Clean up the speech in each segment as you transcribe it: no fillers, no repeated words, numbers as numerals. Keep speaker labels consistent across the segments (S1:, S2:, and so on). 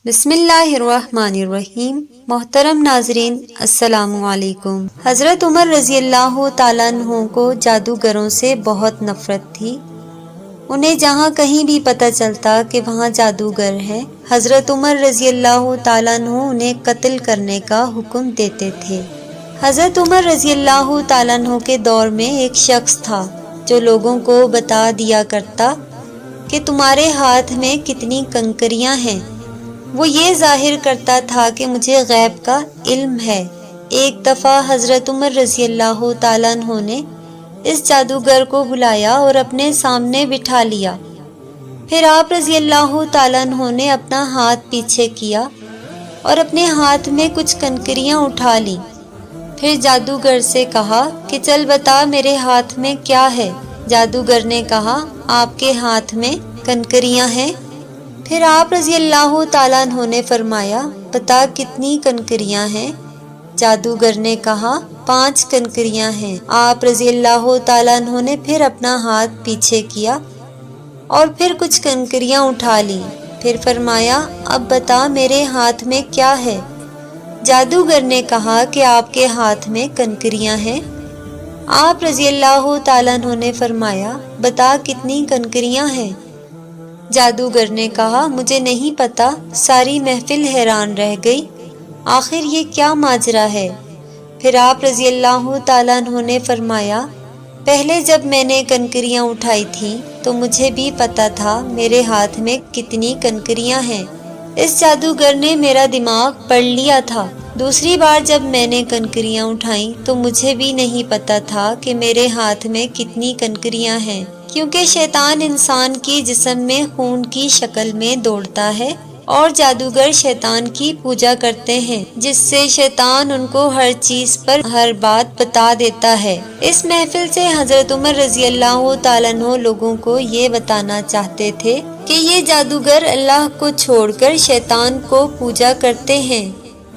S1: بسم اللہ الرحمن الرحیم۔ محترم ناظرین السلام علیکم۔ حضرت عمر رضی اللہ تعالیٰ عنہ کو جادوگروں سے بہت نفرت تھی۔ انہیں جہاں کہیں بھی پتہ چلتا کہ وہاں جادوگر ہے، حضرت عمر رضی اللہ تعالیٰ عنہ انہیں قتل کرنے کا حکم دیتے تھے۔ حضرت عمر رضی اللہ تعالیٰ عنہ کے دور میں ایک شخص تھا جو لوگوں کو بتا دیا کرتا کہ تمہارے ہاتھ میں کتنی کنکریاں ہیں۔ وہ یہ ظاہر کرتا تھا کہ مجھے غیب کا علم ہے۔ ایک دفعہ حضرت عمر رضی اللہ تعالیٰ عنہ نے اس جادوگر کو بلایا اور اپنے سامنے بٹھا لیا۔ پھر آپ رضی اللہ تعالیٰ عنہ نے اپنا ہاتھ پیچھے کیا اور اپنے ہاتھ میں کچھ کنکریاں اٹھا لیں۔ پھر جادوگر سے کہا کہ چل بتا میرے ہاتھ میں کیا ہے۔ جادوگر نے کہا آپ کے ہاتھ میں کنکریاں ہیں۔ پھر آپ رضی اللہ تعالیٰ عنہ نے فرمایا بتا کتنی کنکریاں ہیں۔ جادوگر نے کہا 5 کنکریاں ہیں۔ آپ رضی اللہ تعالیٰ عنہ نے پھر اپنا ہاتھ پیچھے کیا اور پھر کچھ کنکریاں اٹھا لیں۔ پھر فرمایا اب بتا میرے ہاتھ میں کیا ہے۔ جادوگر نے کہا کہ آپ کے ہاتھ میں کنکریاں ہیں۔ آپ رضی اللہ تعالیٰ عنہ نے فرمایا بتا کتنی کنکریاں ہیں۔ جادوگر نے کہا مجھے نہیں پتا۔ ساری محفل حیران رہ گئی، آخر یہ کیا ماجرا ہے۔ پھر آپ رضی اللہ تعالیٰ عنہ نے فرمایا پہلے جب میں نے کنکریاں اٹھائی تھیں تو مجھے بھی پتا تھا میرے ہاتھ میں کتنی کنکریاں ہیں۔ اس جادوگر نے میرا دماغ پڑھ لیا تھا۔ دوسری بار جب میں نے کنکریاں اٹھائیں تو مجھے بھی نہیں پتا تھا کہ میرے ہاتھ میں کتنی کنکریاں ہیں، کیونکہ شیطان انسان کی جسم میں خون کی شکل میں دوڑتا ہے اور جادوگر شیطان کی پوجا کرتے ہیں، جس سے شیطان ان کو ہر چیز پر ہر بات بتا دیتا ہے۔ اس محفل سے حضرت عمر رضی اللہ تعالیٰ عنہ لوگوں کو یہ بتانا چاہتے تھے کہ یہ جادوگر اللہ کو چھوڑ کر شیطان کو پوجا کرتے ہیں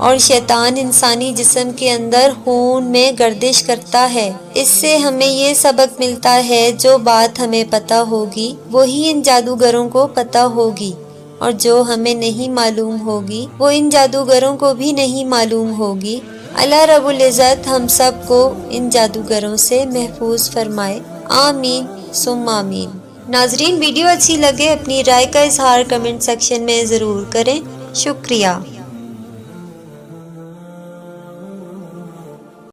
S1: اور شیطان انسانی جسم کے اندر خون میں گردش کرتا ہے۔ اس سے ہمیں یہ سبق ملتا ہے جو بات ہمیں پتہ ہوگی وہی ان جادوگروں کو پتہ ہوگی، اور جو ہمیں نہیں معلوم ہوگی وہ ان جادوگروں کو بھی نہیں معلوم ہوگی۔ اللہ رب العزت ہم سب کو ان جادوگروں سے محفوظ فرمائے، آمین ثم آمین۔ ناظرین ویڈیو اچھی لگے اپنی رائے کا اظہار کمنٹ سیکشن میں ضرور کریں۔ شکریہ۔